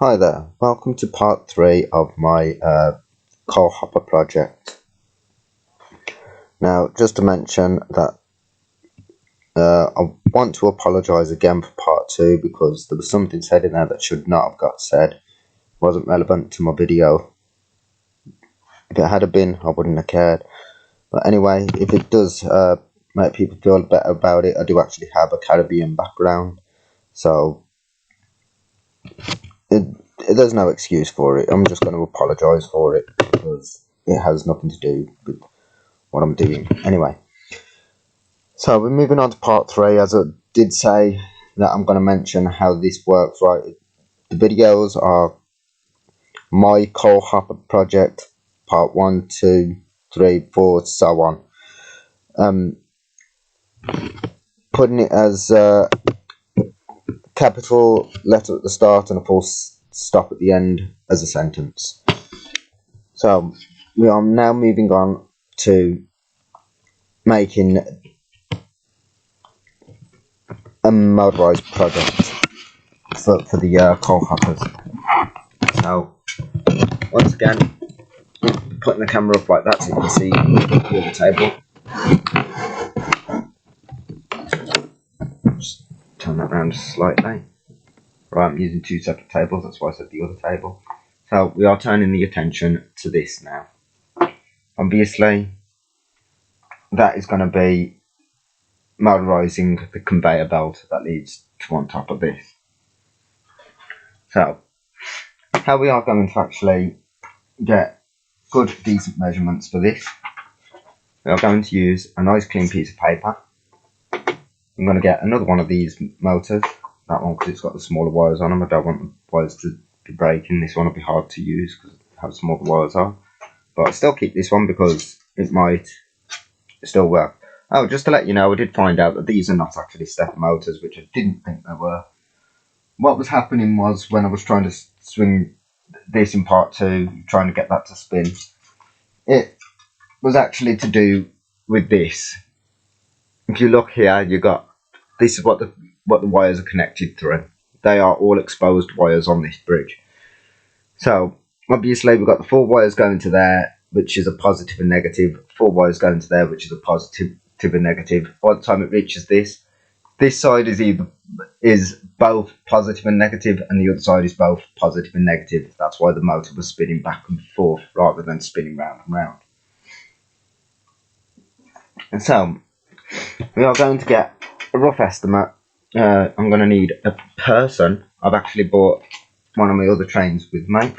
Hi there, welcome to part 3 of my coal hopper project. Now, just to mention that I want to apologise again for part 2 because there was something said in there that should not have got said. Wasn't relevant to my video. If it had been, I wouldn't have cared. But anyway, if it does make people feel better about it, I do actually have a Caribbean background, so there's no excuse for it. I'm just going to apologise for it because it has nothing to do with what I'm doing. Anyway, so we're moving on to part 3. As I did say, that I'm going to mention how this works. Right, the videos are my coal hopper project, part 1, 2, 3, 4, so on. Putting it as a capital letter at the start and a full stop at the end as a sentence. So we are now moving on to making a motorised project for the coal hoppers. So once again, putting the camera up like that so you can see the other table. Just turn that around slightly. Right, I'm using 2 separate tables, that's why I said the other table. So we are turning the attention to this now. Obviously, that is going to be motorising the conveyor belt that leads to on top of this. So, how we are going to actually get good, decent measurements for this, we are going to use a nice clean piece of paper. I'm going to get another one of these motors, that one because it's got the smaller wires on them. I don't want the wires to be breaking. This one will be hard to use because of how small the wires are. But I'll still keep this one because it might still work. Oh, just to let you know, I did find out that these are not actually stepper motors, which I didn't think they were. What was happening was when I was trying to swing this in part 2, trying to get that to spin, it was actually to do with this. If you look here, you got this is what the wires are connected through. They are all exposed wires on this bridge. So obviously we've got the 4 wires going to there, which is a positive and negative. 4 wires going to there, which is a positive and negative. By the time it reaches this side is both positive and negative, and the other side is both positive and negative. That's why the motor was spinning back and forth rather than spinning round and round. And so we are going to get a rough estimate. I'm going to need a person. I've actually bought one of my other trains with me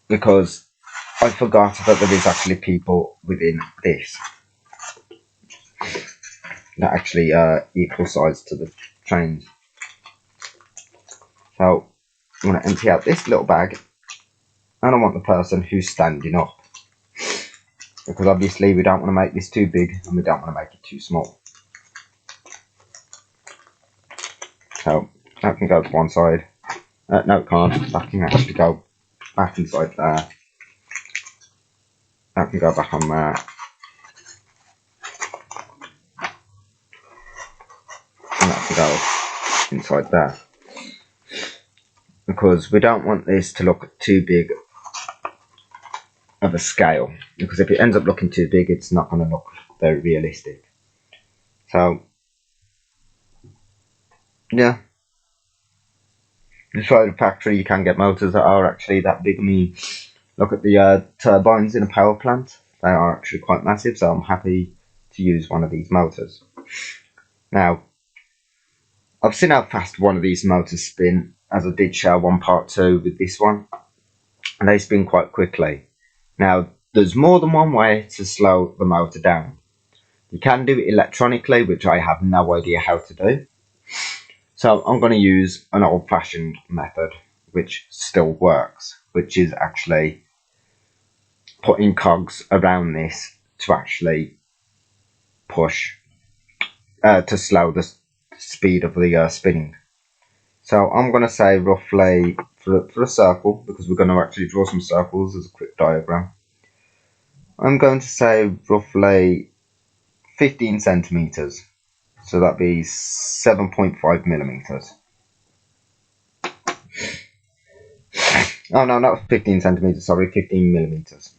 because I forgot that there is actually people within this that actually equal size to the trains. So I'm going to empty out this little bag, and I want the person who's standing up, because obviously we don't want to make this too big and we don't want to make it too small. So that can go to one side. No, it can't. That can actually go back inside there. That can go back on there. And that can go inside there. Because we don't want this to look too big of a scale. Because if it ends up looking too big, it's not going to look very realistic. So, yeah. Inside the factory, you can get motors that are actually that big. I mean, look at the turbines in a power plant. They are actually quite massive, so I'm happy to use one of these motors. Now, I've seen how fast one of these motors spin, as I did show on part 2 with this one, and they spin quite quickly. Now, there's more than one way to slow the motor down. You can do it electronically, which I have no idea how to do. So I'm going to use an old-fashioned method, which still works, which is actually putting cogs around this to actually push, to slow the speed of the spinning. So I'm going to say roughly, for a circle, because we're going to actually draw some circles as a quick diagram, I'm going to say roughly 15 centimeters. So that'd be 7.5 millimeters. Oh no, not 15 centimeters, sorry, 15 millimeters,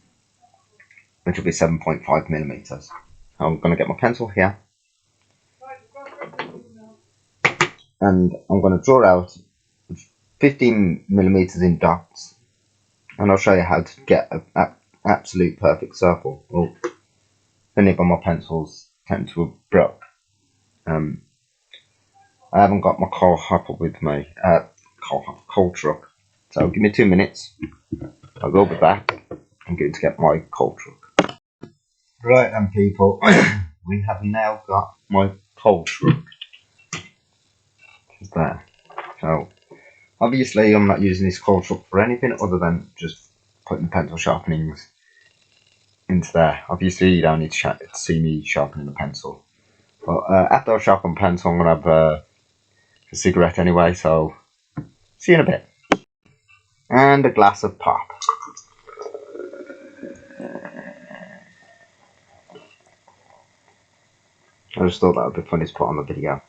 which will be 7.5 millimeters. I'm going to get my pencil here, and I'm going to draw out 15 millimeters in dots, and I'll show you how to get an absolute perfect circle. Oh, the nib on my pencils tend to have broke. I haven't got my coal hopper with me, coal truck, so give me 2 minutes. I'll go back. I'm going to get my coal truck. Right then, people, we have now got my coal truck. It's there. So obviously I'm not using this coal truck for anything other than just putting the pencil sharpenings into there. Obviously you don't need to see me sharpening the pencil. But after I sharpen the pencil, I'm going to have a cigarette anyway, so see you in a bit. And a glass of pop. I just thought that would be funny to put on the video.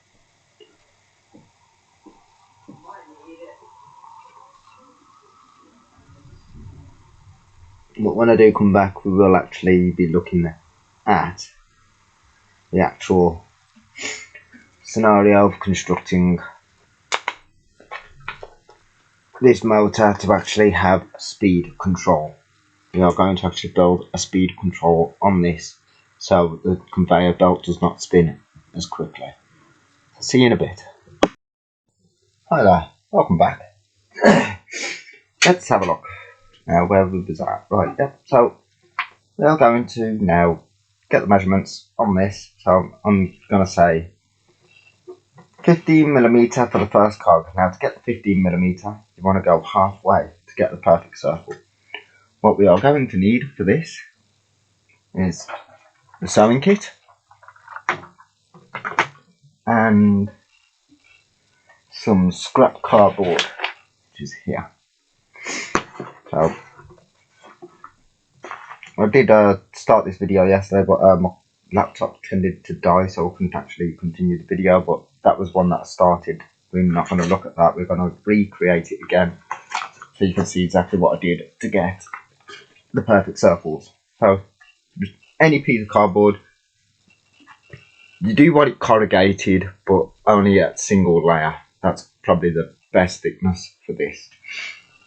But when I do come back, we will actually be looking at the actual scenario of constructing this motor to actually have speed control. We are going to actually build a speed control on this so the conveyor belt does not spin as quickly. See you in a bit. Hi there, welcome back. Let's have a look now where we was at. Right, yep, so we are going to now get the measurements on this. So I'm going to say 15mm for the first cog. Now to get the 15mm, you want to go halfway to get the perfect circle. What we are going to need for this is the sewing kit and some scrap cardboard, which is here. So I did start this video yesterday, but my laptop tended to die, so I couldn't actually continue the video, but that was one that I started. We're not going to look at that, we're going to recreate it again so you can see exactly what I did to get the perfect circles. So just any piece of cardboard. You do want it corrugated, but only at single layer. That's probably the best thickness for this.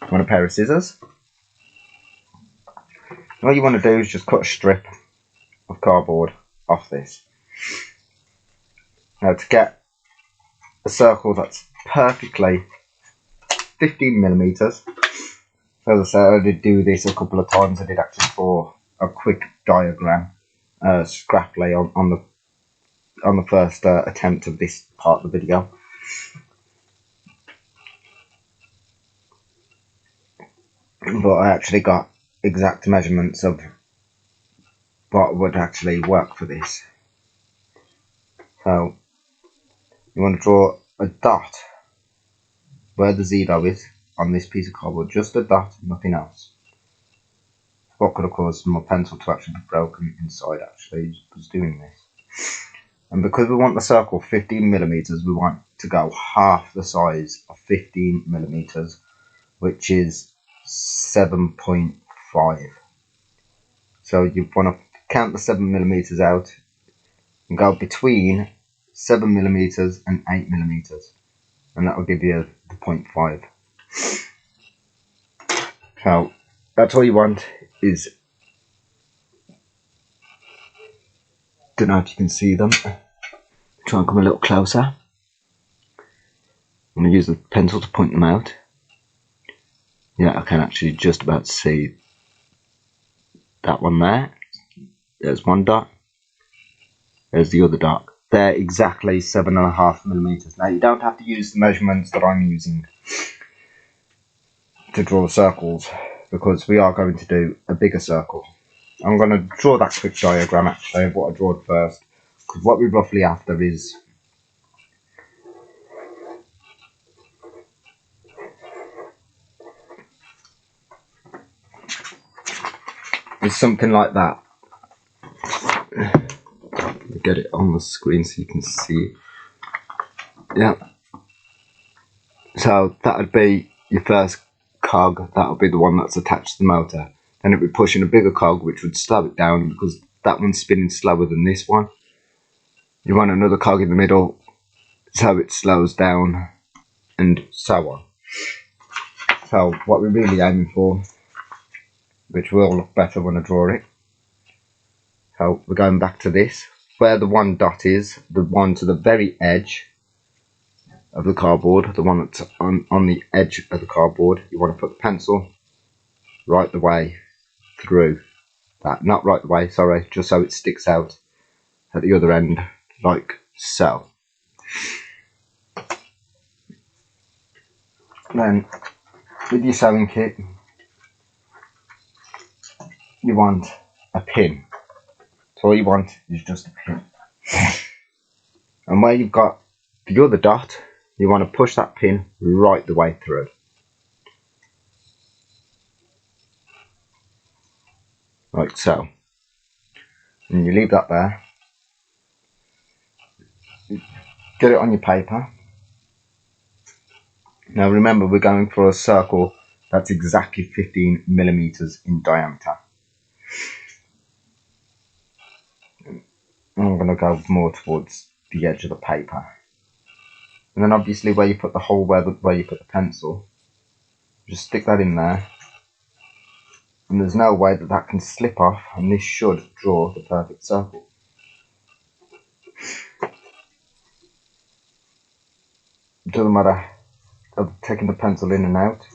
You want a pair of scissors. All you want to do is just cut a strip of cardboard off this. Now to get a circle that's perfectly 15mm. As I said, I did do this a couple of times. I did actually draw a quick diagram scrappily on the first attempt of this part of the video. But I actually got exact measurements of what would actually work for this. So you want to draw a dot where the zero is on this piece of cardboard, just a dot, nothing else. What could have caused my pencil to actually be broken inside actually was doing this. And because we want the circle 15mm, we want to go half the size of 15mm, which is 7.5. So you want to count the 7mm out and go between 7mm and 8mm, and that will give you the 0.5. So that's all you want is, don't know if you can see them, try and come a little closer. I'm going to use the pencil to point them out. Yeah, I can actually just about see that one there. There's one dot. There's the other dot. They're exactly 7.5mm. Now you don't have to use the measurements that I'm using to draw circles, because we are going to do a bigger circle. I'm going to draw that quick diagram actually of what I drew first, because what we're roughly after is something like that. Get it on the screen so you can see. Yeah. So that would be your first cog, that'll be the one that's attached to the motor. Then it'll be pushing a bigger cog, which would slow it down because that one's spinning slower than this one. You want another cog in the middle so it slows down, and so on. So what we're really aiming for, which will look better when I draw it. So we're going back to this, where the one dot is, the one to the very edge of the cardboard, the one that's on the edge of the cardboard. You want to put the pencil right the way through that, not right the way, sorry, just so it sticks out at the other end, like so. Then with your sewing kit, you want a pin. So all you want is just a pin. And where you've got the other dot, you want to push that pin right the way through. Like so. And you leave that there. Get it on your paper. Now remember, we're going for a circle that's exactly 15 millimeters in diameter. I'm going to go more towards the edge of the paper. And then obviously where you put the hole, where you put the pencil, just stick that in there. And there's no way that that can slip off, and this should draw the perfect circle. It doesn't matter of taking the pencil in and out.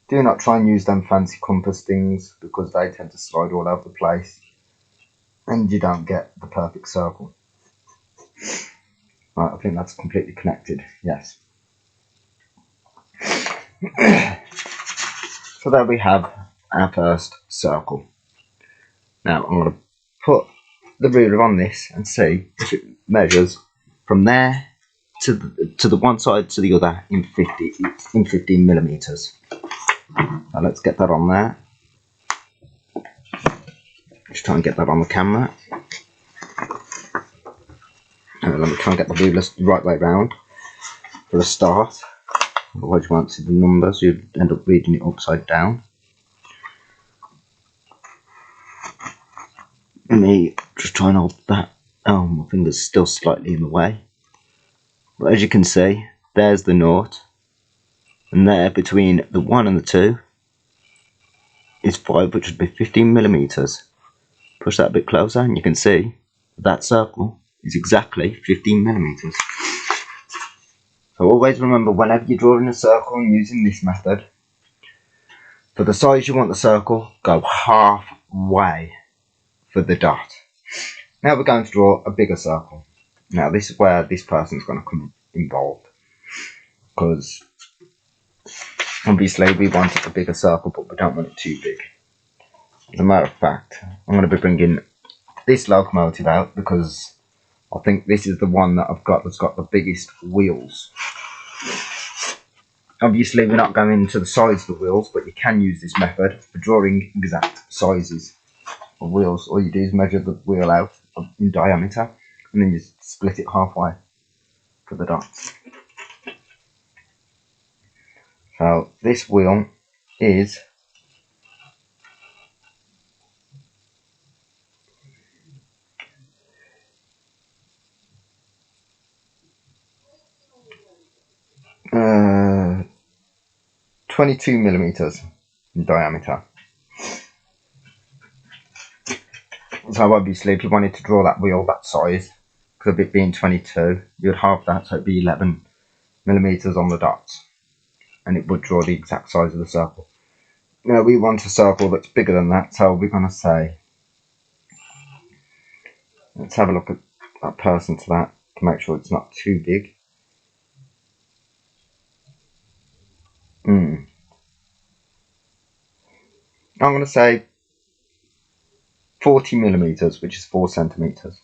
Do not try and use them fancy compass things, because they tend to slide all over the place and you don't get the perfect circle. Right, I think that's completely connected, yes. So there we have our first circle. Now I'm going to put the ruler on this and see if it measures from there to the one side to the other in 15 millimeters. Now let's get that on there. Just try and get that on the camera. Let me try and get the ruler the right way round for a start. Otherwise you won't see the numbers, you'd end up reading it upside down. Let me just try and hold that. Oh, my finger's still slightly in the way. But as you can see, there's the naught. And there, between the 1 and the 2, is 5, which would be 15 millimeters. Push that a bit closer and you can see that circle is exactly 15 millimeters. So always remember, whenever you're drawing a circle and using this method, for the size you want the circle, go halfway for the dot. Now we're going to draw a bigger circle. Now this is where this person's going to come involved, because obviously we want a bigger circle, but we don't want it too big. As a matter of fact, I'm going to be bringing this locomotive out because I think this is the one that I've got that's got the biggest wheels. Obviously we're not going to the size of the wheels, but you can use this method for drawing exact sizes of wheels. All you do is measure the wheel out in diameter and then you split it halfway for the dots. So this wheel is 22 millimeters in diameter. So obviously if you wanted to draw that wheel that size, because of it being 22, you'd halve that, so it'd be 11 millimeters on the dots, and it would draw the exact size of the circle. Now we want a circle that's bigger than that, so we're going to say, let's have a look at that person to that to make sure it's not too big. I'm going to say 40 millimeters, which is 4 centimeters.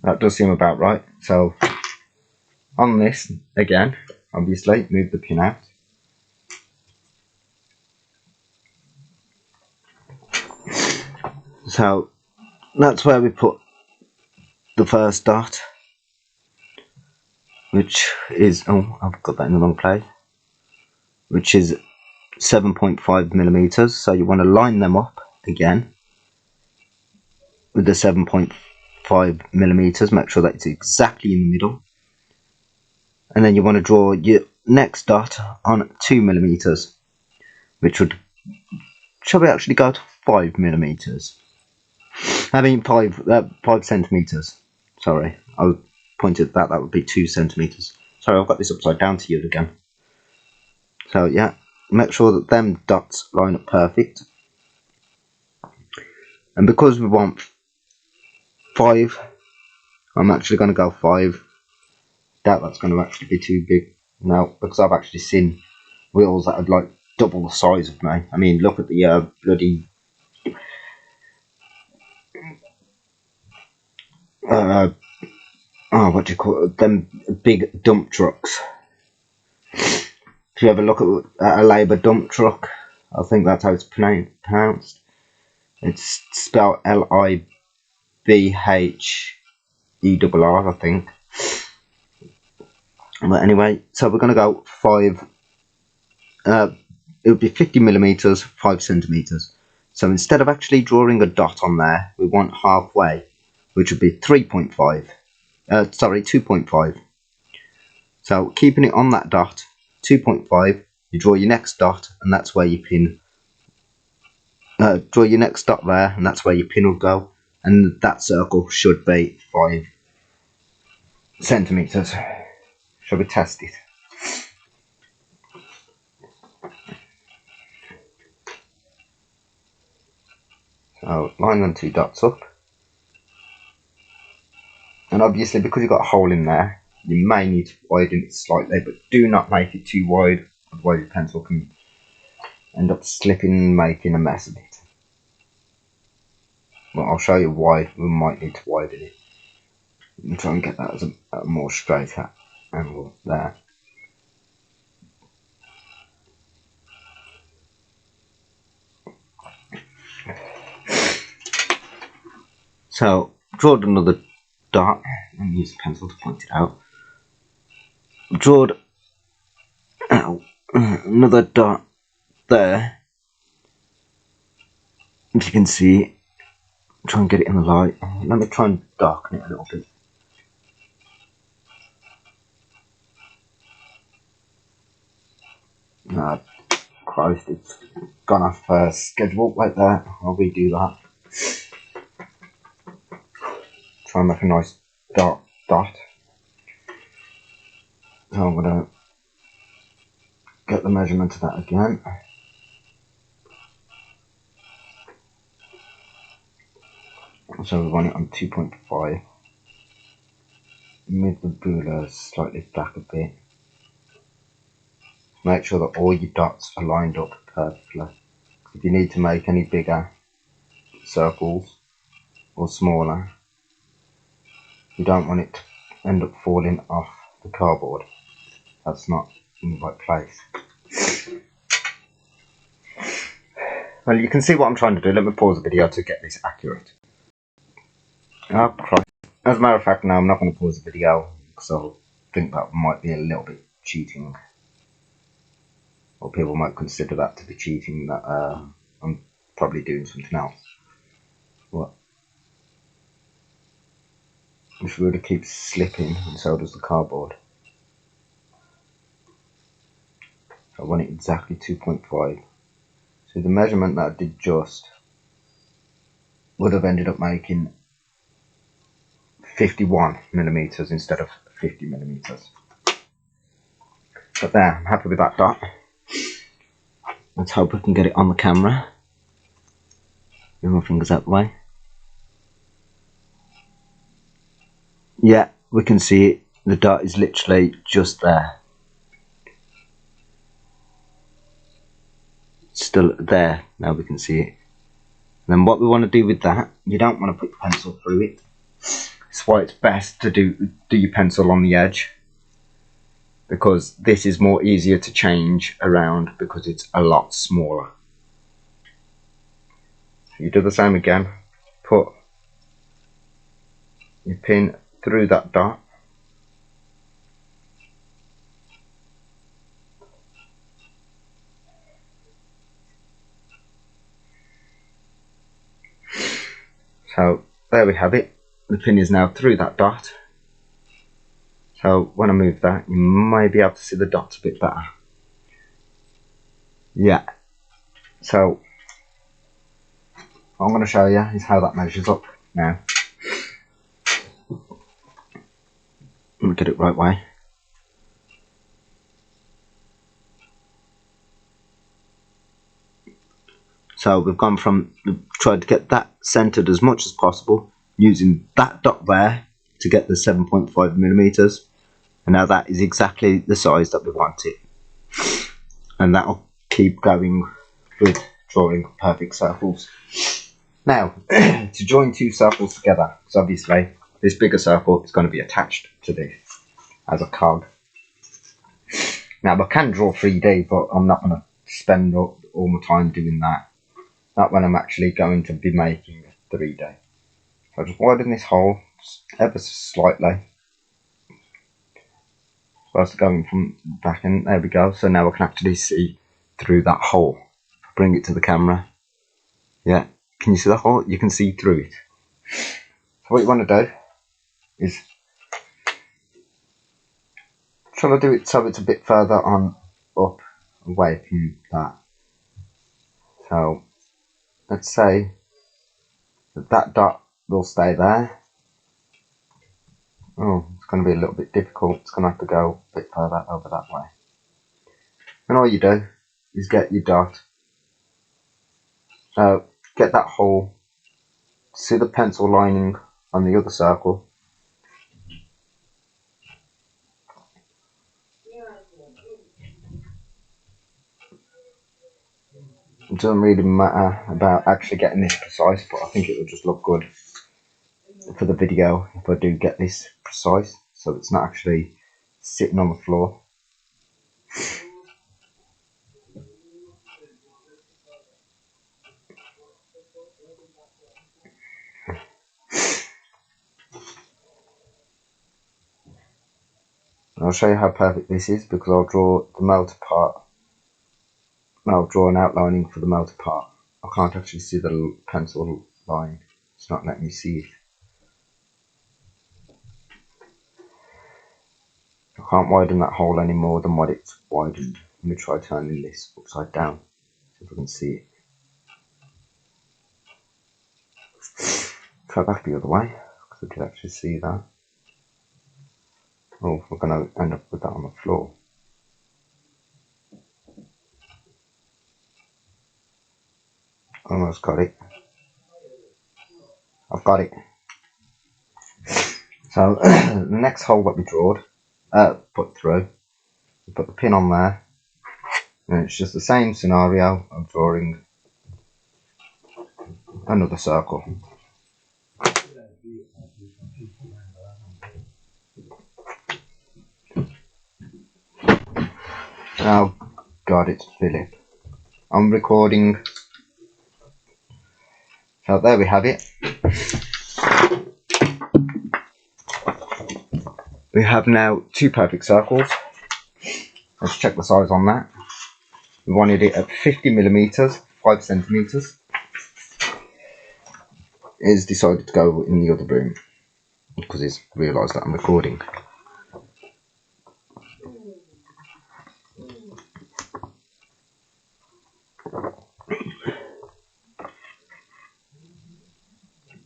That does seem about right. So on this, again, obviously, move the pin out. So that's where we put the first dot, which is, oh, I've got that in the wrong place, which is 7.5 millimeters, so you want to line them up again with the 7.5 millimeters. Make sure that it's exactly in the middle, and then you want to draw your next dot on 2 millimeters, which would, shall we actually go to 5 millimeters? I mean 5 centimeters. Sorry, I pointed at that. That would be 2 centimeters. Sorry, I've got this upside down to you again. So yeah, make sure that them dots line up perfect. And because we want 5, I'm actually going to go 5. Doubt that's going to actually be too big now, because I've actually seen wheels that are like double the size of me. I mean, look at the bloody what do you call it? Them big dump trucks. If you ever look at a Labour dump truck, I think that's how it's pronounced. It's spelled Libhehar, I think. But anyway, so we're going to go 5. It would be 50 millimeters, 5 centimeters. So instead of actually drawing a dot on there, we want halfway, which would be 3.5. Sorry, 2.5. So keeping it on that dot, 2.5, you draw your next dot, and that's where you pin. Draw your next dot there, and that's where your pin will go. And that circle should be 5 centimeters. Shall we test it? So line them 2 dots up. And obviously, because you've got a hole in there, you may need to widen it slightly, but do not make it too wide, otherwise your pencil can end up slipping and making a mess of it. Well, I'll show you why we might need to widen it. And try and get that as a more straight angle there. So, draw another dot, and use the pencil to point it out. Draw another dot there. If you can see, try and get it in the light. Let me try and darken it a little bit. Christ, it's gone off schedule like that. I'll redo that. Try and make a nice dark dot. So I'm gonna get the measurement of that again. So we want it on 2.5. Move the ruler slightly back a bit. Make sure that all your dots are lined up perfectly. If you need to make any bigger circles or smaller, you don't want it to end up falling off the cardboard. That's not in the right place. Well, you can see what I'm trying to do. Let me pause the video to get this accurate. Oh, Christ. As a matter of fact, now I'm not going to pause the video because I think that might be a little bit cheating. Or people might consider that to be cheating, that I'm probably doing something else. What? This ruler keeps slipping, and so does the cardboard. I want it exactly 2.5. So the measurement that I did just would have ended up making 51 millimeters instead of 50 millimeters. But there, I'm happy with that dot. Let's hope we can get it on the camera. Move my fingers that way. Yeah, we can see it. The dot is literally just there. Still there, now we can see it. And then what we want to do with that, you don't want to put the pencil through it. That's why it's best to do your pencil on the edge, because this is more easier to change around because it's a lot smaller. You do the same again, put your pin through that dot. So there we have it. The pin is now through that dot. So when I move that, you may be able to see the dots a bit better. Yeah. So what I'm going to show you is how that measures up now. Let me get it right way. So we've gone from, tried to get that centered as much as possible using that dot there to get the 7.5 millimeters, and now that is exactly the size that we want it, and that'll keep going with drawing perfect circles. Now to join two circles together, because obviously this bigger circle is going to be attached to this as a cog. Now I can draw 3D, but I'm not going to spend all my time doing that. Not when I'm actually going to be making 3D. So I'll just widen this hole ever so slightly. First going from the back end, there we go. So now I can actually see through that hole. Bring it to the camera. Yeah, can you see the hole? You can see through it. So what you want to do is try to do it so it's a bit further on up away from that. So let's say that dot will stay there. Oh, it's going to be a little bit difficult. It's going to have to go a bit further over that way. And all you do is get your dot, get that hole, see the pencil lining on the other circle. It doesn't really matter about actually getting this precise, but I think it will just look good for the video if I do get this precise, so it's not actually sitting on the floor. And I'll show you how perfect this is, because I'll draw the melter part. I'll draw an outlining for the melter part. I can't actually see the pencil line. It's not letting me see it. I can't widen that hole any more than what it's widened. Let me try turning this upside down, see if I can see it. Try back the other way, because I could actually see that. Oh, we're going to end up with that on the floor. Almost got it. I've got it. So the next hole that we drawed, put through, we put the pin on there, and it's just the same scenario of drawing another circle. Oh God, it's Philip. I'm recording. So there we have it. We have now two perfect circles. Let's check the size on that. We wanted it at 50 millimeters, 5 centimeters. He's decided to go in the other room because he's realised that I'm recording.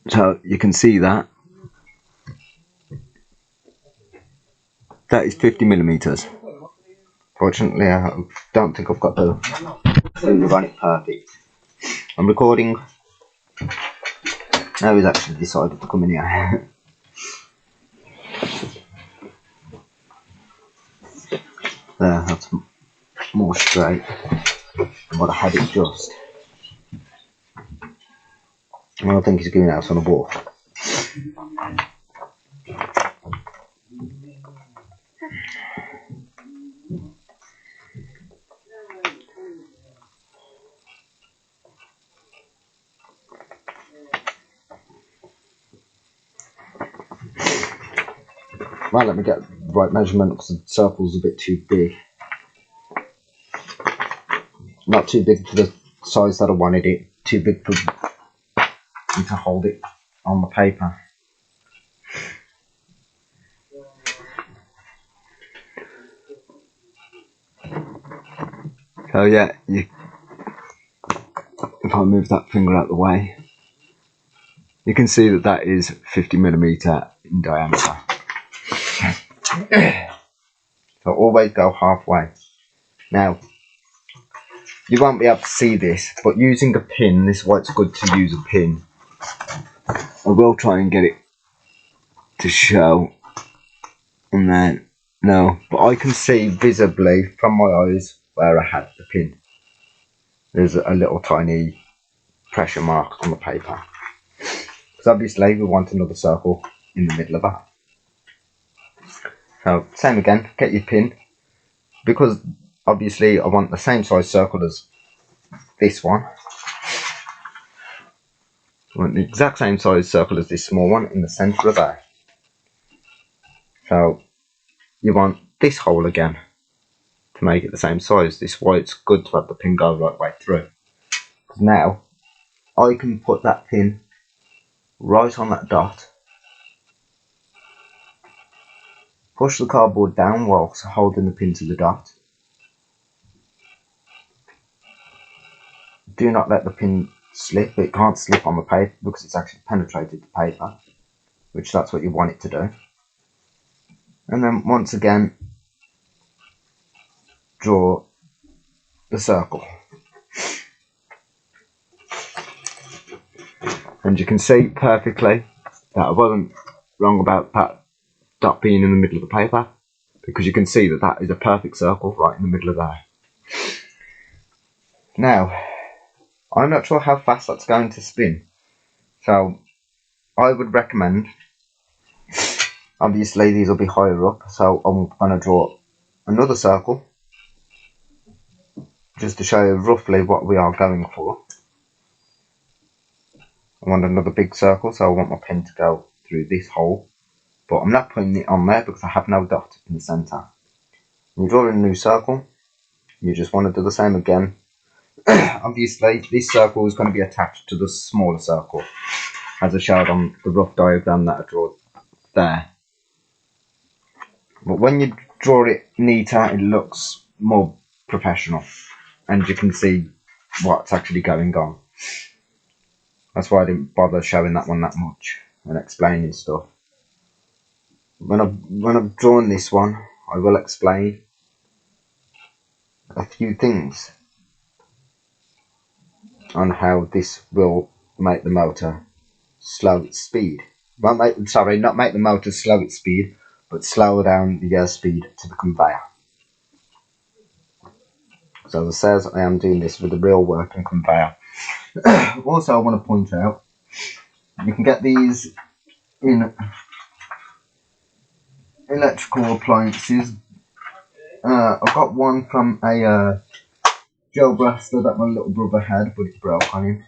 So you can see that is 50 millimeters. Fortunately, I don't think I've got the finger on it perfect. I'm recording. Now he's actually decided to come in here. There, that's more straight than what I had it just. I don't think he's going out on a wall. Right, let me get the right measurement because the circle's a bit too big. Not too big for the size that I wanted it, too big for me to hold it on the paper. So yeah, if I move that finger out of the way, you can see that that is 50mm in diameter. So always go halfway. Now, you won't be able to see this, but using a pin, this is why it's good to use a pin. I will try and get it to show. And then, no, but I can see visibly from my eyes where I had the pin. There's a little tiny pressure mark on the paper. Because obviously we want another circle in the middle of that. So, same again, get your pin. Because obviously I want the same size circle as this one. I want the exact same size circle as this small one in the centre of there. So you want this hole again to make it the same size. This is why it's good to have the pin go right way through. Now I can put that pin right on that dot, push the cardboard down whilst holding the pin to the dot. Do not let the pin slip. It can't slip on the paper because it's actually penetrated the paper, which that's what you want it to do. And then once again draw the circle. And you can see perfectly that I wasn't wrong about that dot being in the middle of the paper, because you can see that that is a perfect circle right in the middle of there. Now, I'm not sure how fast that's going to spin, so I would recommend, obviously these will be higher up, so I'm going to draw another circle just to show you roughly what we are going for. I want another big circle, so I want my pen to go through this hole, but I'm not putting it on there because I have no dot in the centre. When you draw a new circle, you just want to do the same again. Obviously this circle is going to be attached to the smaller circle, as I showed on the rough diagram that I drew there. But when you draw it neater, it looks more professional, and you can see what's actually going on. That's why I didn't bother showing that one that much and explaining stuff. When I've drawn this one, I will explain a few things on how this will make the motor slow its speed. Not make the motor slow its speed, but slow down the airspeed to the conveyor. So as it says, I am doing this with a real working conveyor. Also, I want to point out, you can get these in electrical appliances. I've got one from a gel blaster that my little brother had, but it broke on him.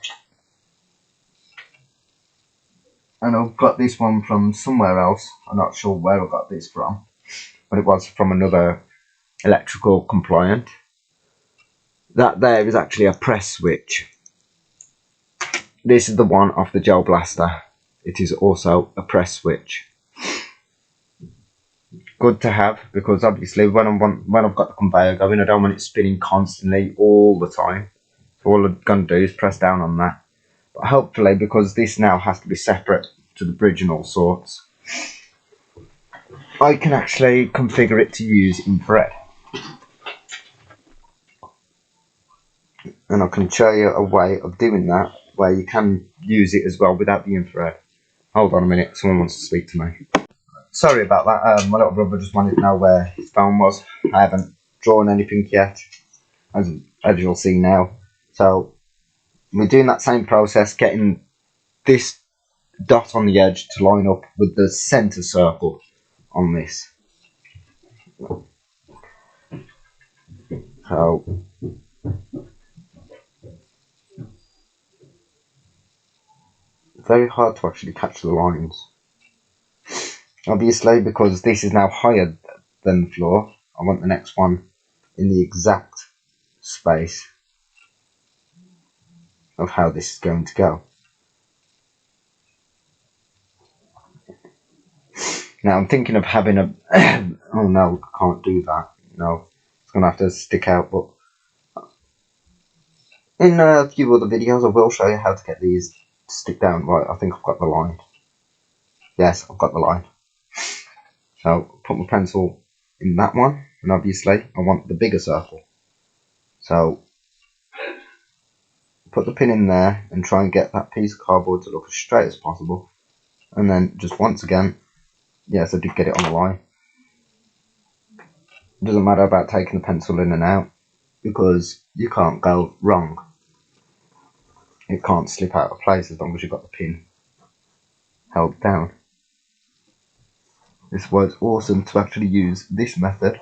And I've got this one from somewhere else. I'm not sure where I got this from, but it was from another electrical compliant. That there is actually a press switch. This is the one off the gel blaster. It is also a press switch. Good to have, because obviously when I've got the conveyor going, I don't want it spinning constantly all the time. So all I'm going to do is press down on that. But hopefully, because this now has to be separate to the bridge and all sorts, I can actually configure it to use infrared. And I can show you a way of doing that where you can use it as well without the infrared. Hold on a minute, someone wants to speak to me. Sorry about that, my little brother just wanted to know where his phone was. I haven't drawn anything yet, as you'll see now. So we're doing that same process, getting this dot on the edge to line up with the centre circle on this. So very hard to actually catch the lines. Obviously, because this is now higher than the floor, I want the next one in the exact space of how this is going to go. Now I'm thinking of having a oh no, I can't do that. No, it's gonna have to stick out. But in a few other videos I will show you how to get these to stick down. Right, I think I've got the line. Yes, I've got the line. So put my pencil in that one, and obviously I want the bigger circle. So put the pin in there and try and get that piece of cardboard to look as straight as possible. And then just once again, yes, I did get it on the line. It doesn't matter about taking the pencil in and out, because you can't go wrong. It can't slip out of place as long as you've got the pin held down. This is why it's awesome to actually use this method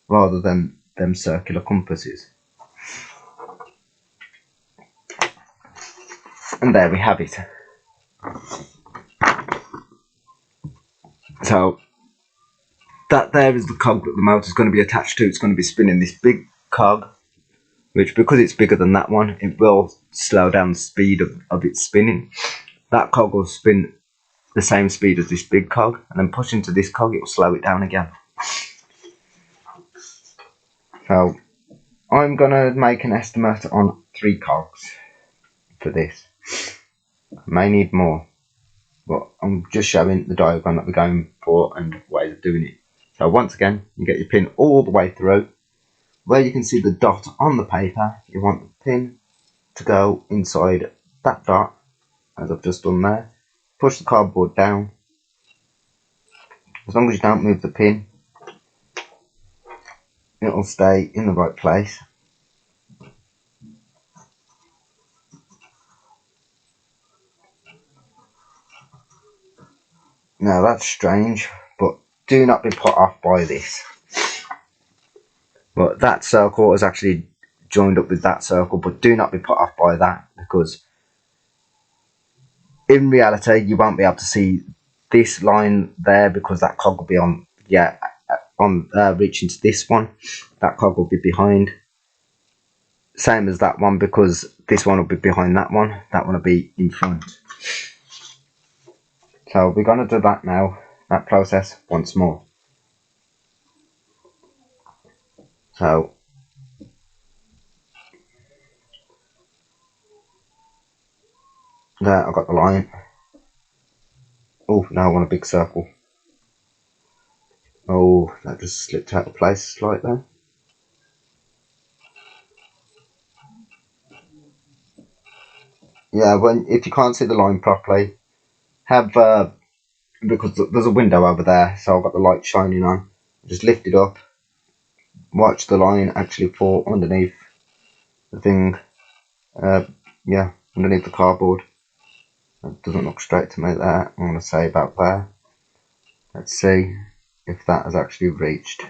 rather than them circular compasses. And there we have it. So that there is the cog that the motor is going to be attached to. It's going to be spinning this big cog, which, because it's bigger than that one, it will slow down the speed of its spinning. That cog will spin the same speed as this big cog, and then push into this cog, it will slow it down again. So I'm going to make an estimate on 3 cogs for this. I may need more, but I'm just showing the diagram that we're going for and ways of doing it. So once again, you get your pin all the way through. Where you can see the dot on the paper, you want the pin to go inside that dot, as I've just done there. Push the cardboard down. As long as you don't move the pin, it'll stay in the right place. Now that's strange, but do not be put off by this. But that circle is actually joined up with that circle, but do not be put off by that, because in reality you won't be able to see this line there, because that cog will be on, reaching to this one. That cog will be behind, same as that one, because this one will be behind that one will be in front. So we're going to do that now, that process once more. So there, I got the line. Oh, now I want a big circle. Oh, that just slipped out of place slightly. Yeah, if you can't see the line properly, have because there's a window over there, so I've got the light shining on. Just lift it up, watch the line actually fall underneath the thing. Yeah, underneath the cardboard. It doesn't look straight to me there. I'm going to say about there. Let's see if that has actually reached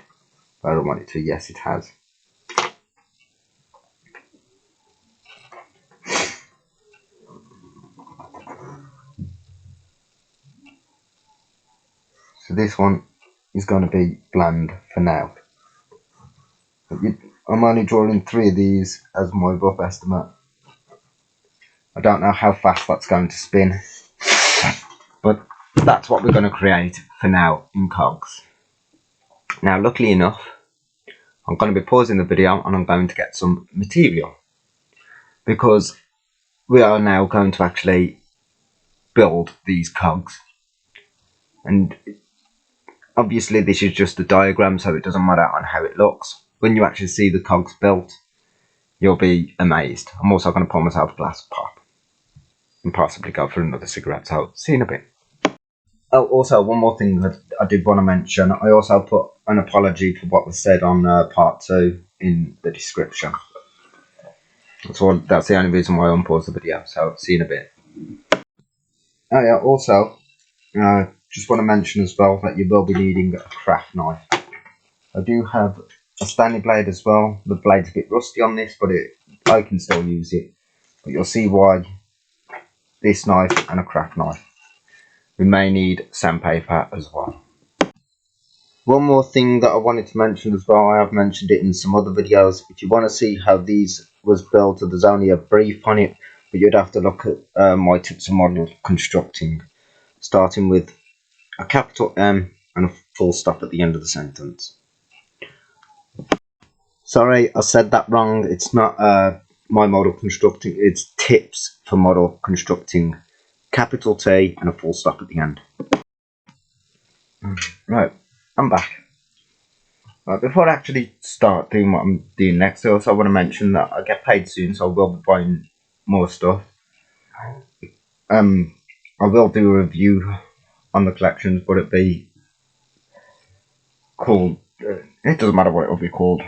where I want it to. Yes, it has. So this one is going to be bland for now. I'm only drawing 3 of these as my rough estimate. I don't know how fast that's going to spin, but that's what we're going to create for now in cogs. Now, luckily enough, I'm going to be pausing the video and I'm going to get some material, because we are now going to actually build these cogs. And obviously this is just a diagram, so it doesn't matter on how it looks. When you actually see the cogs built, you'll be amazed. I'm also going to pour myself a glass of pop and possibly go for another cigarette, so see you in a bit. Oh, also one more thing that I did want to mention. I also put an apology for what was said on part 2 in the description. That's the only reason why I unpaused the video, so see you in a bit. Oh yeah, also, just want to mention as well that you will be needing a craft knife. I do have a Stanley blade as well. The blade's a bit rusty on this, but I can still use it. But you'll see why. This knife and a craft knife. We may need sandpaper as well. One more thing that I wanted to mention as well, I have mentioned it in some other videos. If you want to see how these was built, there's only a brief on it, but you'd have to look at my tips and model constructing, starting with a capital M and a full stop at the end of the sentence. Sorry, I said that wrong. It's not my model constructing, it's tips for model constructing. Capital T and a full stop at the end. Right, I'm back. Right, before I actually start doing what I'm doing next, I also want to mention that I get paid soon, so I will be buying more stuff. I will do a review on the collections, but it'd be called, it doesn't matter what it'll be called.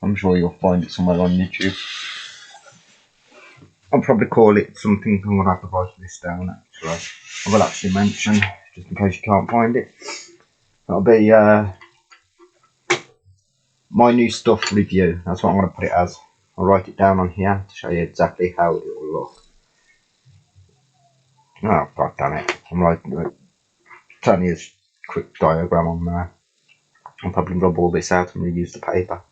I'm sure you'll find it somewhere on YouTube. I'll probably call it something. I'm gonna have to write this down actually. I will actually mention, just in case you can't find it. That'll be my new stuff review. That's what I'm gonna put it as. I'll write it down on here to show you exactly how it will look. Oh, god damn it. I'm writing it. It's only a quick diagram on there. I'll probably rub all this out and reuse the paper.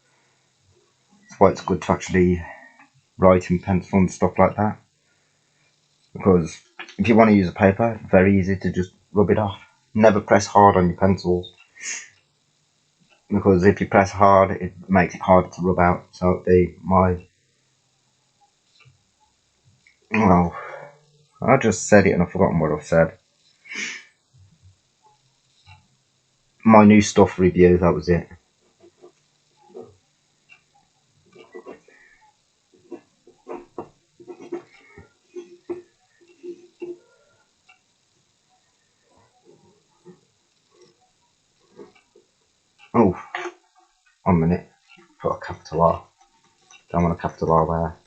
That's why it's good to actually write in pencil and stuff like that. Because if you want to use a paper, it's very easy to just rub it off. Never press hard on your pencils. Because if you press hard, it makes it harder to rub out. So it'd be my... Well, I just said it and I've forgotten what I've said. My new stuff review, that was it. Oh, 1 minute. Put a capital R. Don't want a capital R there.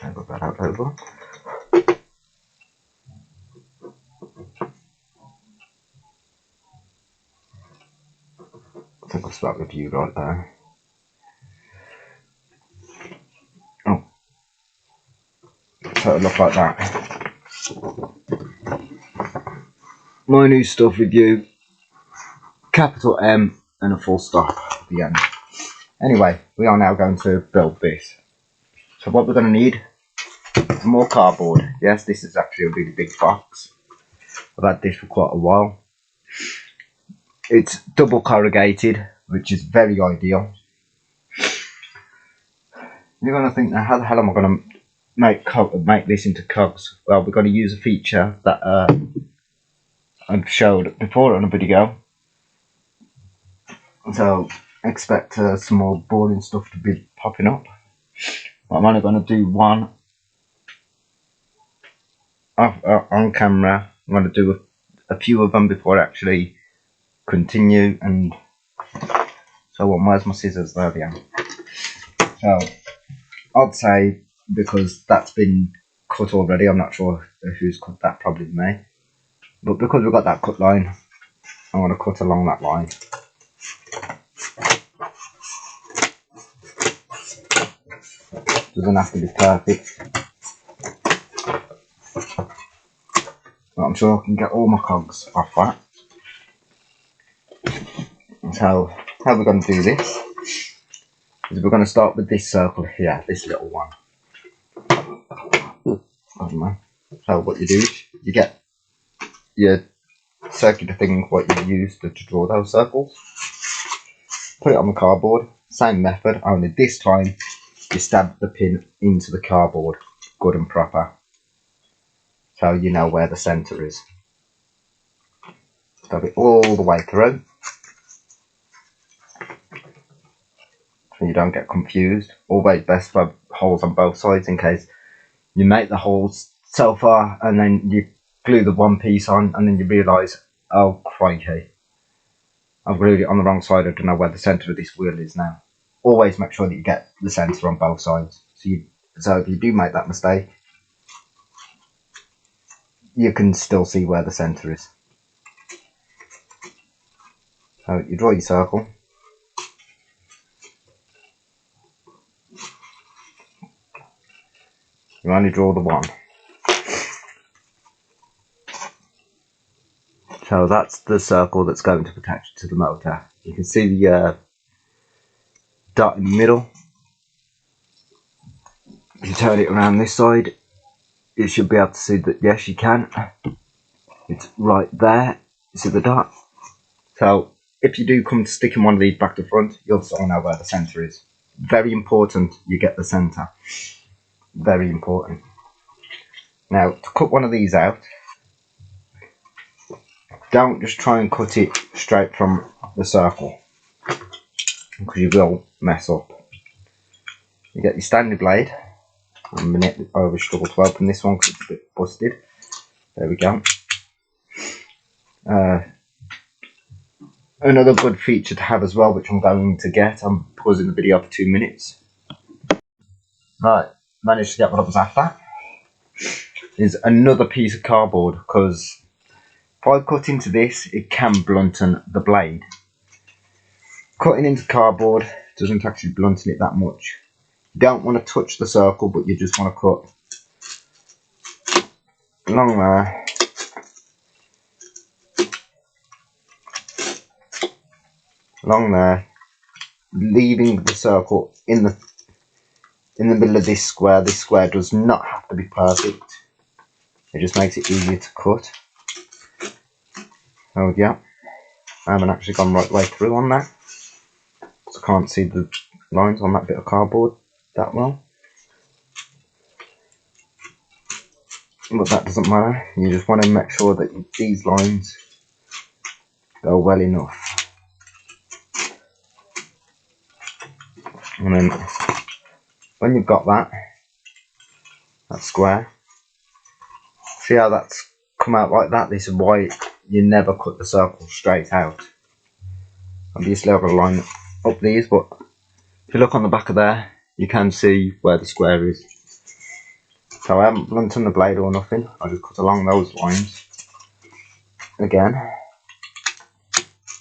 I'll put that out over. I think I'll start review right there. Oh. So it'll look like that. My new stuff review. Capital M and a full stop at the end. Anyway, we are now going to build this. So what we're going to need is more cardboard. Yes, this is actually a really big box. I've had this for quite a while. It's double corrugated, which is very ideal. You're going to think, now how the hell am I going to make this into cogs? Well, we're going to use a feature that I've showed before on a video. So expect some more boring stuff to be popping up. I'm only going to do one on camera. I'm going to do a few of them before I actually continue. And so where's my scissors? There they are. So I'd say, because that's been cut already, I'm not sure who's cut that, probably me. But because we've got that cut line, I'm going to cut along that line. Doesn't have to be perfect. But I'm sure I can get all my cogs off that. So how we're going to do this is we're going to start with this circle here, this little one. So what you do is you get your circular thing, what you use to draw those circles. Put it on the cardboard, same method, only this time you stab the pin into the cardboard, good and proper, so you know where the centre is. Stab it all the way through, so you don't get confused. Always best to have holes on both sides in case you make the holes so far and then you glue the one piece on and then you realise, oh crikey, I've glued it on the wrong side, I don't know where the centre of this wheel is now. Always make sure that you get the centre on both sides. So if you do make that mistake, you can still see where the centre is. So you draw your circle. You only draw the one. So that's the circle that's going to be attached to the motor. You can see the dot in the middle. If you turn it around this side, you should be able to see that yes you can. It's right there. You see the dot? So if you do come to sticking one of these back to front, you'll still know where the centre is. Very important you get the centre. Very important. Now to cut one of these out, don't just try and cut it straight from the circle, because you will mess up. You get your standard blade. I'm a minute over struggle to open this one because it's a bit busted. There we go. Another good feature to have as well, which I'm going to get, I'm pausing the video for 2 minutes. Right, managed to get what I was after. Is another piece of cardboard, because if I cut into this, it can blunten the blade. Cutting into cardboard doesn't actually blunten it that much. You don't want to touch the circle, but you just want to cut along there. Along there, leaving the circle in the middle of this square. This square does not have to be perfect. It just makes it easier to cut. Oh yeah, I haven't actually gone right way through on that, so I can't see the lines on that bit of cardboard that well. But that doesn't matter. You just want to make sure that these lines go well enough. And then when you've got that square, see how that's come out like that? This is why you never cut the circle straight out. Obviously I've got to line up these, but if you look on the back of there, you can see where the square is. So I haven't blunted the blade or nothing, I just cut along those lines again.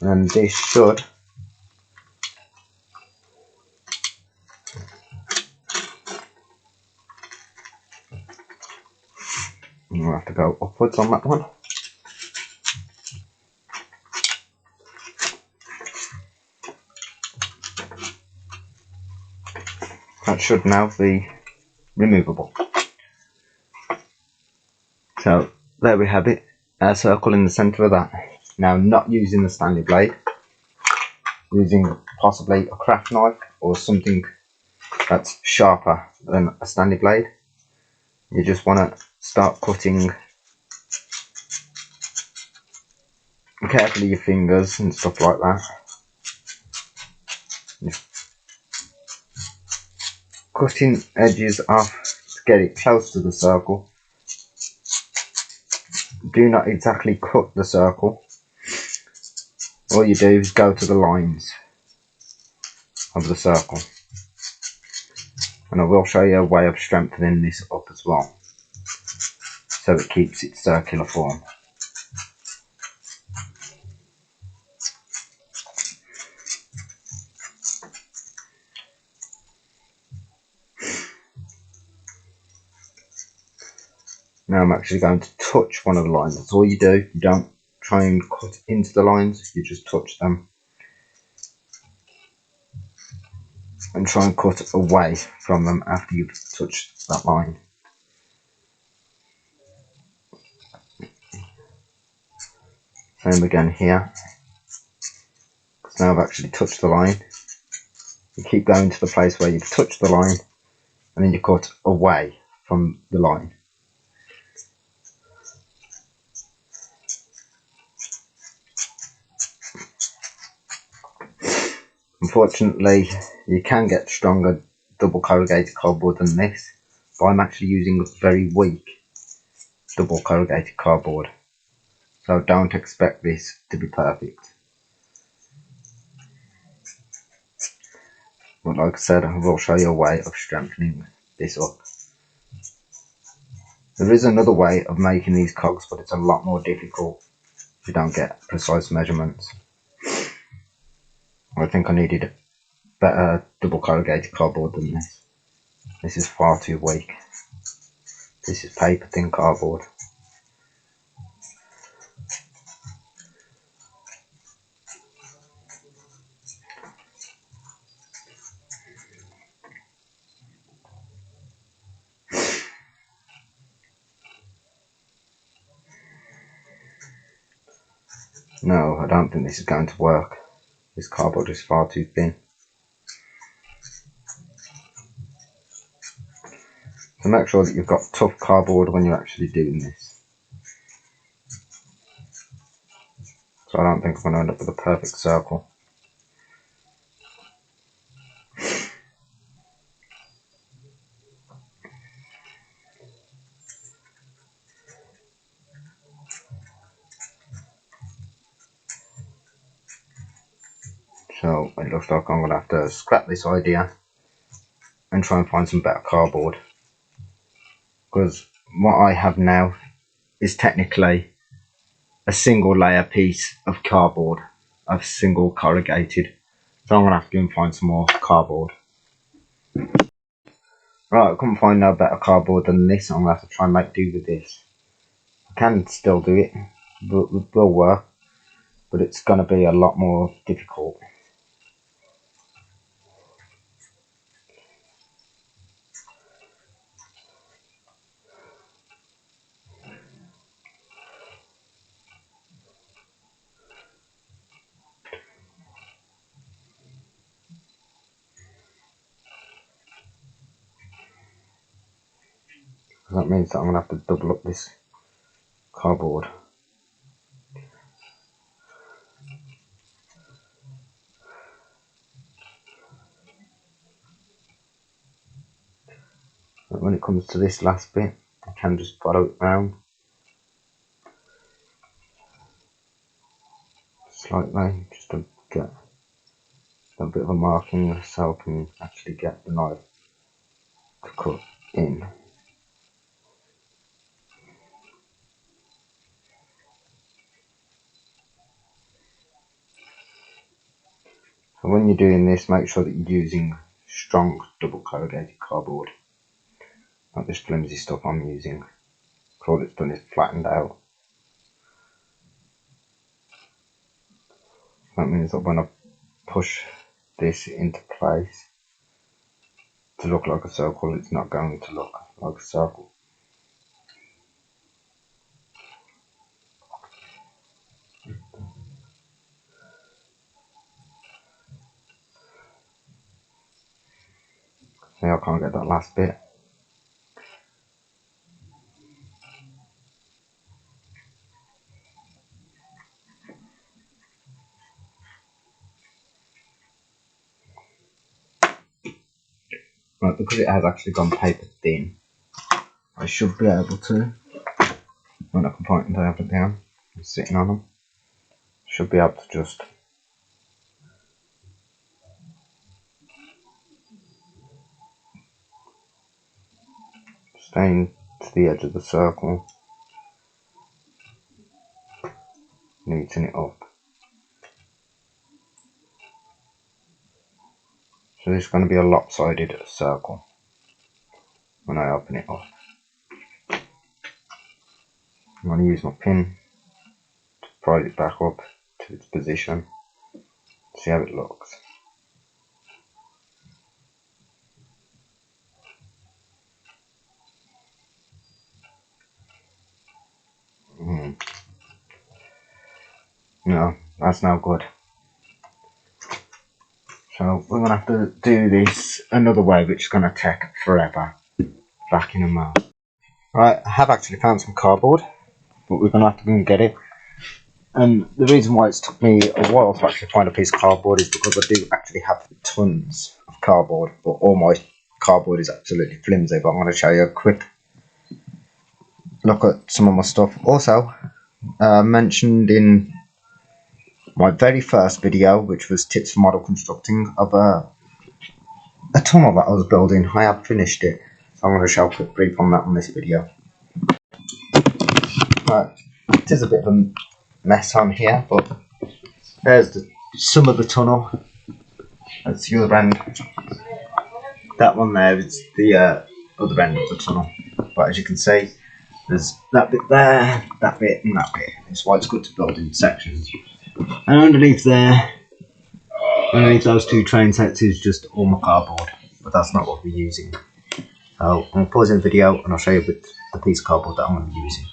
And this should we'll have to go upwards on that one. That should now be removable. So there we have it, a circle in the centre of that. Now not using the Stanley blade, using possibly a craft knife or something that's sharper than a Stanley blade. You just want to start cutting carefully your fingers and stuff like that. Just cutting edges off to get it close to the circle. Do not exactly cut the circle. All you do is go to the lines of the circle. And I will show you a way of strengthening this up as well, so it keeps its circular form. Now I'm actually going to touch one of the lines. That's all you do. You don't try and cut into the lines, you just touch them. And try and cut away from them after you've touched that line. Same again here. Because now I've actually touched the line. You keep going to the place where you've touched the line, and then you cut away from the line. Unfortunately, you can get stronger double corrugated cardboard than this, but I'm actually using a very weak double corrugated cardboard, so don't expect this to be perfect. But like I said, I will show you a way of strengthening this up. There is another way of making these cogs, but it's a lot more difficult if you don't get precise measurements. I think I needed better double corrugated cardboard than this. This is far too weak. This is paper thin cardboard. No, I don't think this is going to work. This cardboard is far too thin. So make sure that you've got tough cardboard when you're actually doing this. So I don't think I'm going to end up with a perfect circle. So it looks like I'm going to have to scrap this idea and try and find some better cardboard. Because what I have now is technically a single layer piece of cardboard, a single corrugated. So I'm going to have to go and find some more cardboard. Right, I couldn't find no better cardboard than this. I'm going to have to try and make do with this. I can still do it, but it will work. But it's going to be a lot more difficult. That means that I'm going to have to double up this cardboard. But when it comes to this last bit, I can just follow it round slightly, just to get a bit of a marking so I can actually get the knife to cut in. So when you're doing this, make sure that you're using strong double corrugated cardboard, not this flimsy stuff I'm using. All it's done is flattened out. That means that when I push this into place to look like a circle, it's not going to look like a circle. See, I can't get that last bit. Right, because it has actually gone paper thin, I should be able to, when I can point and have it down, and sitting on them, should be able to just stain to the edge of the circle, neaten it up. So this is going to be a lopsided circle when I open it up. I'm going to use my pin to prise it back up to its position, see how it looks. No, that's now good. So we're going to have to do this another way, which is going to take forever. Back in a moment. Right, I have actually found some cardboard, but we're going to have to go and get it. And the reason why it's took me a while to actually find a piece of cardboard is because I do actually have tons of cardboard, but all my cardboard is absolutely flimsy. But I'm going to show you a quick look at some of my stuff. Also, mentioned in my very first video, which was tips for model constructing, of a tunnel that I was building. I have finished it, so I'm going to show a quick brief on that on this video. Right, it is a bit of a mess on here, but there's some of the tunnel. That's the other end. That one there is the other end of the tunnel. But as you can see, there's that bit there, that bit, and that bit. That's why it's good to build in sections. And underneath there, underneath those two train sets is just all my cardboard, but that's not what we're using. So I'm going to pause in the video and I'll show you the piece of cardboard that I'm going to be using.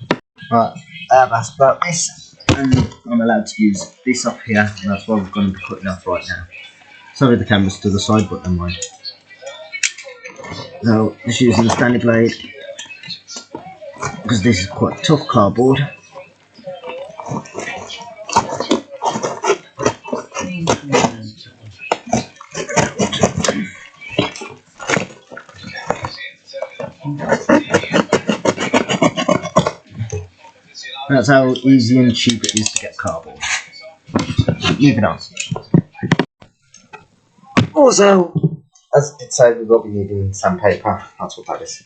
Right, that's about this. and I'm allowed to use this up here, and that's why we're going to be cutting off right now. Sorry the camera's to the side, but never mind. So, just using the Stanley blade, because this is quite tough cardboard. That's how easy and cheap it is to get cardboard. Moving on. Also, as I did say, we will be needing sandpaper. That's what that is.